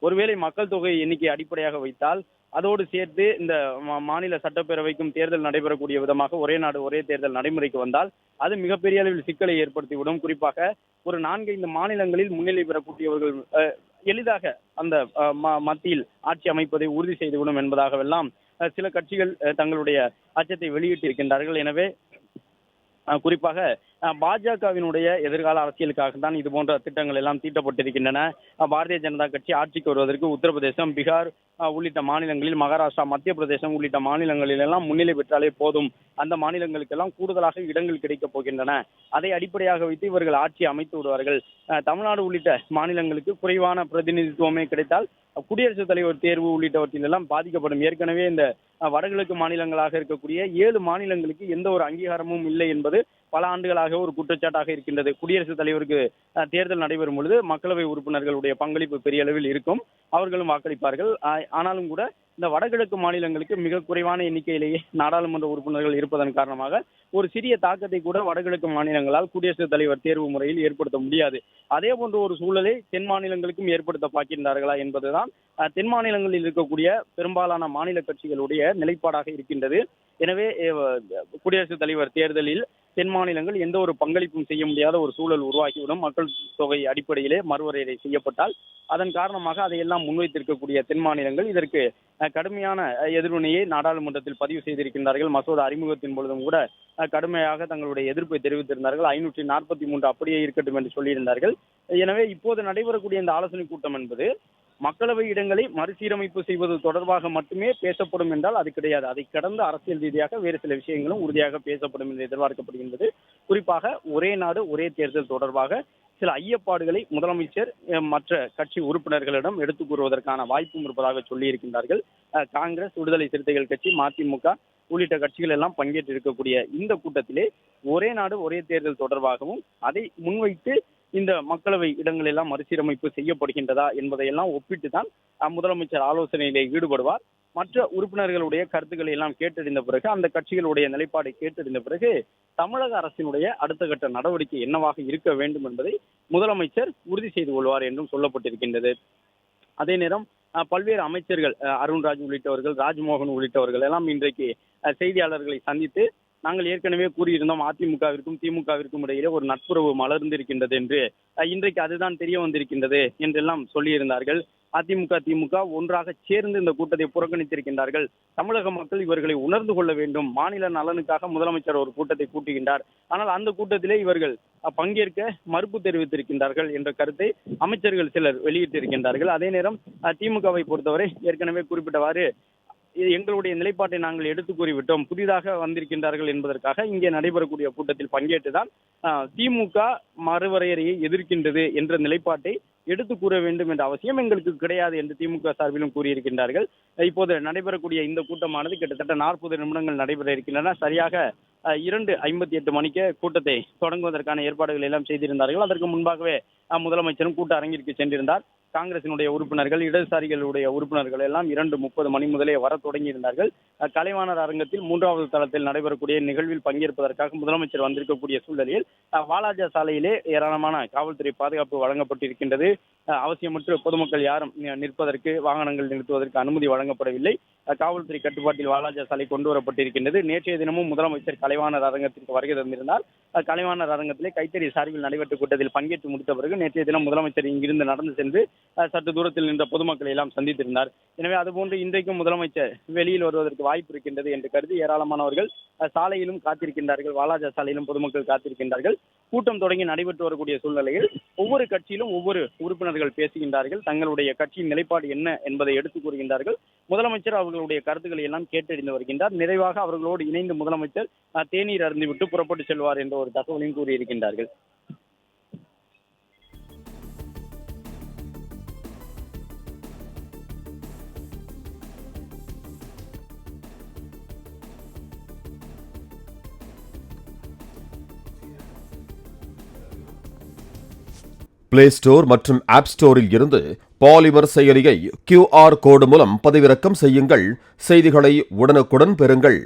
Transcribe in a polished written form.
ஒருவேளை மக்கள் தொகை எண்ணிக்கை அடிப்படையாக வைத்தால் அதோடு சேர்த்து இந்த மாநில சட்டப்பேரவைக்கும் தேர்தல் நடைபெறக்கூடிய விதமாக ஒரே நாடு ஒரே தேர்தல் நடைமுறைக்கு வந்தால் அது மிகப்பெரிய அளவில் சிக்கலை ஏற்படுத்திவிடும். குறிப்பாக ஒரு 4-5 மாநிலங்களில் முன்னிலை பெறக்கூடியவர்கள் எளிதாக அந்த மத்தியில் ஆட்சி அமைப்பதை உறுதி செய்துவிடும் என்பதாகவெல்லாம் சில கட்சிகள் தங்களுடைய அச்சத்தை வெளியிட்டிருக்கின்றார்கள். எனவே குறிப்பாக பாஜகவினுடைய எதிர்கால அரசியலுக்காக தான் இது போன்ற திட்டங்கள் எல்லாம் தீட்டப்பட்டிருக்கின்றன. பாரதிய ஜனதா கட்சி ஆட்சிக்கு வருவதற்கு உத்தரப்பிரதேசம், பீகார் உள்ளிட்ட மாநிலங்களில், மகாராஷ்டிரா, மத்திய பிரதேசம் உள்ளிட்ட மாநிலங்களில் எல்லாம் முன்னிலை பெற்றாலே போதும், அந்த மாநிலங்களுக்கெல்லாம் கூடுதலாக இடங்கள் கிடைக்கப் போகின்றன. அதை அடிப்படையாக வைத்து இவர்கள் ஆட்சி அமைத்து விடுவார்கள். தமிழ்நாடு உள்ளிட்ட மாநிலங்களுக்கு குறைவான பிரதிநிதித்துவமே கிடைத்தால் குடியரசுத் தலைவர் தேர்வு உள்ளிட்டவற்றில் எல்லாம் பாதிக்கப்படும். ஏற்கனவே இந்த வடகிழக்கு மாநிலங்களாக இருக்கக்கூடிய 7 மாநிலங்களுக்கு எந்த ஒரு அங்கீகாரமும் இல்லை என்பது பல ஆண்டுகளாக ஒரு குற்றச்சாட்டாக இருக்கின்றது. குடியரசுத் தலைவருக்கு தேர்தல் நடைபெறும் பொழுது மக்களவை உறுப்பினர்களுடைய பங்களிப்பு பெரிய அளவில் இருக்கும், அவர்களும் வாக்களிப்பார்கள். ஆனாலும் கூட இந்த வடகிழக்கு மாநிலங்களுக்கு மிக குறைவான எண்ணிக்கையிலேயே நாடாளுமன்ற உறுப்பினர்கள் இருப்பதன் காரணமாக ஒரு சிறிய தாக்கத்தை கூட வடகிழக்கு மாநிலங்களால் குடியரசுத் தலைவர் தேர்வு முறையில் ஏற்படுத்த முடியாது. அதே போன்ற ஒரு சூழலை தென் மாநிலங்களுக்கும் ஏற்படுத்த பார்க்கின்றார்களா என்பதுதான் தென் மாநிலங்களில் இருக்கக்கூடிய பெரும்பாலான மாநில கட்சிகளுடைய நிலைப்பாடாக இருக்கின்றது. எனவே குடியரசுத் தலைவர் தேர்தலில் தென் மாநிலங்கள் எந்த ஒரு பங்களிப்பும் செய்ய முடியாத ஒரு சூழல் உருவாகிவிடும். மக்கள் தொகை அடிப்படையிலே மறுவரையறை செய்யப்பட்டால் அதன் காரணமாக அதையெல்லாம் முன்வைத்திருக்கக்கூடிய தென் மாநிலங்கள் இதற்கு கடுமையான எதிர்வினையை நாடாளுமன்றத்தில் பதிவு செய்திருக்கின்றார்கள். மசோதா அறிமுகத்தின் பொழுதும் கூட கடுமையாக தங்களுடைய எதிர்ப்பை தெரிவித்திருந்தார்கள். 543 அப்படியே இருக்கட்டும் என்று சொல்லியிருந்தார்கள். எனவே இப்போது நடைபெறக்கூடிய இந்த ஆலோசனை கூட்டம் என்பது மக்களவை இடங்களை மறுசீரமைப்பு செய்வது தொடர்பாக மட்டுமே பேசப்படும் என்றால் அது கிடையாது. அதை கடந்த அரசியல் ரீதியாக வேறு சில விஷயங்களும் உறுதியாக பேசப்படும் என்று எதிர்பார்க்கப்படுகின்றது. குறிப்பாக ஒரே நாடு ஒரே தேர்தல் தொடர்பாக சில ஐயப்பாடுகளை முதலமைச்சர் மற்ற கட்சி உறுப்பினர்களிடம் எடுத்துக் கூறுவதற்கான வாய்ப்பும் இருப்பதாக சொல்லியிருக்கின்றார்கள். காங்கிரஸ், விடுதலை சிறுத்தைகள் கட்சி, மதிமுக உள்ளிட்ட கட்சிகள் எல்லாம் பங்கேற்று இருக்கக்கூடிய இந்த கூட்டத்திலே ஒரே நாடு ஒரே தேர்தல் தொடர்பாகவும் அதை முன்வைத்து இந்த மக்களவை இடங்கள் எல்லாம் மறுசீரமைப்பு செய்யப்படுகின்றதா என்பதையெல்லாம் ஒப்பிட்டு தான் முதலமைச்சர் ஆலோசனையிலே ஈடுபடுவார். மற்ற உறுப்பினர்களுடைய கருத்துக்களை எல்லாம் கேட்டறிந்த பிறகு, அந்த கட்சிகளுடைய நிலைப்பாடை கேட்டறிந்த பிறகு தமிழக அரசினுடைய அடுத்த கட்ட நடவடிக்கை என்னவாக இருக்க வேண்டும் என்பதை முதலமைச்சர் உறுதி செய்து கொள்வார் என்றும் சொல்லப்பட்டிருக்கின்றது. அதே நேரம் பல்வேறு அமைச்சர்கள், அருண்ராஜ் உள்ளிட்டவர்கள், ராஜ்மோகன் உள்ளிட்டவர்கள் எல்லாம் இன்றைக்கு செய்தியாளர்களை சந்தித்து நாங்கள் ஏற்கனவே கூறியிருந்தோம், அதிமுகவிற்கும் திமுகவிற்கும் இடையிலே ஒரு நட்புறவு மலர்ந்திருக்கின்றது என்று, இன்றைக்கு அதுதான் தெரிய வந்திருக்கின்றது என்றெல்லாம் சொல்லியிருந்தார்கள். அதிமுக திமுக ஒன்றாக சேர்ந்து இந்த கூட்டத்தை புறக்கணித்திருக்கின்றார்கள். தமிழக மக்கள் இவர்களை உணர்ந்து கொள்ள வேண்டும். மாநில நலனுக்காக முதலமைச்சர் ஒரு கூட்டத்தை கூட்டுகின்றார், ஆனால் அந்த கூட்டத்திலே இவர்கள் பங்கேற்க மறுப்பு தெரிவித்திருக்கின்றார்கள் என்ற கருத்தை அமைச்சர்கள் சிலர் வெளியிட்டிருக்கின்றார்கள். அதே நேரம் திமுகவை பொறுத்தவரை ஏற்கனவே குறிப்பிட்டவாறு எங்களுடைய நிலைப்பாட்டை நாங்கள் எடுத்து கூறிவிட்டோம், புதிதாக வந்திருக்கின்றார்கள் என்பதற்காக இங்கே நடைபெறக்கூடிய கூட்டத்தில் பங்கேற்றுதான் திமுக மறுவரையறையை எதிர்க்கின்றது என்ற நிலைப்பாட்டை எடுத்து கூற வேண்டும் என்ற அவசியம் எங்களுக்கு கிடையாது என்று திமுக சார்பிலும் கூறியிருக்கின்றார்கள். இப்போது நடைபெறக்கூடிய இந்த கூட்டமானது கிட்டத்தட்ட 40 நிமிடங்கள் நடைபெற இருக்கின்றன. சரியாக 2:58 மணிக்கு கூட்டத்தை தொடங்குவதற்கான ஏற்பாடுகள் எல்லாம் செய்திருந்தார்கள். அதற்கு முன்பாகவே முதலமைச்சரும் கூட்ட அரங்கிற்கு சென்றிருந்தார். காங்கிரசினுடைய உறுப்பினர்கள், இடதுசாரிகளுடைய உறுப்பினர்கள் எல்லாம் 2:30 மணி முதலே வர தொடங்கியிருந்தார்கள். கலைவாணர் அரங்கத்தில் 3வது தளத்தில் நடைபெறக்கூடிய நிகழ்வில் பங்கேற்பதற்காக முதலமைச்சர் வந்திருக்கக்கூடிய சூழலில் வாலாஜா சாலையிலே ஏராளமான காவல்துறை பாதுகாப்பு வழங்கப்பட்டிருக்கின்றது. அவசியமற்ற பொதுமக்கள் யாரும் நிற்பதற்கு, வாகனங்கள் நிறுத்துவதற்கு அனுமதி வழங்கப்படவில்லை. காவல்துறை கட்டுப்பாட்டில் வாலாஜா சாலை கொண்டு வரப்பட்டிருக்கின்றது. நேற்றைய தினமும் முதலமைச்சர் கலைவாணர் அரங்கத்திற்கு வருகை தந்திருந்தார். கலைவாணர் அரங்கத்திலே கைத்தறி சார்பில் நடைபெற்ற கூட்டத்தில் பங்கேற்று முடித்த பிறகு நேற்றைய தினம் முதலமைச்சர் இங்கிருந்து நடந்து சென்று சற்று தூரத்தில் நின்ற பொதுமக்களை எல்லாம் சந்தித்திருந்தார். எனவே அதுபோன்று இன்றைக்கும் முதலமைச்சர் வெளியில் வருவதற்கு வாய்ப்பு இருக்கின்றது என்று கருதி ஏராளமானவர்கள் சாலையிலும் காத்திருக்கின்றார்கள். வாலாஜா சாலையிலும் பொதுமக்கள் காத்திருக்கின்றார்கள். கூட்டம் தொடங்கி நடைபெற்று வரக்கூடிய சூழ்நிலையில் ஒவ்வொரு கட்சியிலும் ஒவ்வொரு உறுப்பினர்கள் பேசுகின்றார்கள். தங்களுடைய கட்சியின் நிலைப்பாடு என்ன என்பதை எடுத்துக் கூறுகின்றார்கள். முதலமைச்சர் அவர்களுடைய கருத்துக்களை எல்லாம் கேட்டறிந்து வருகின்றார். நிறைவாக அவர்களோடு இணைந்து முதலமைச்சர் தேநீர் அருந்திவிட்டு புறப்பட்டு செல்வார் என்ற ஒரு தகவலையும் கூறியிருக்கின்றார்கள். பிளே ஸ்டோர் மற்றும் ஆப் ஸ்டோரில் இருந்து பாலிமர் செயலியை QR கோடு மூலம் பதிவிறக்கம் செய்யுங்கள். செய்திகளை உடனுக்குடன் பெறுங்கள்.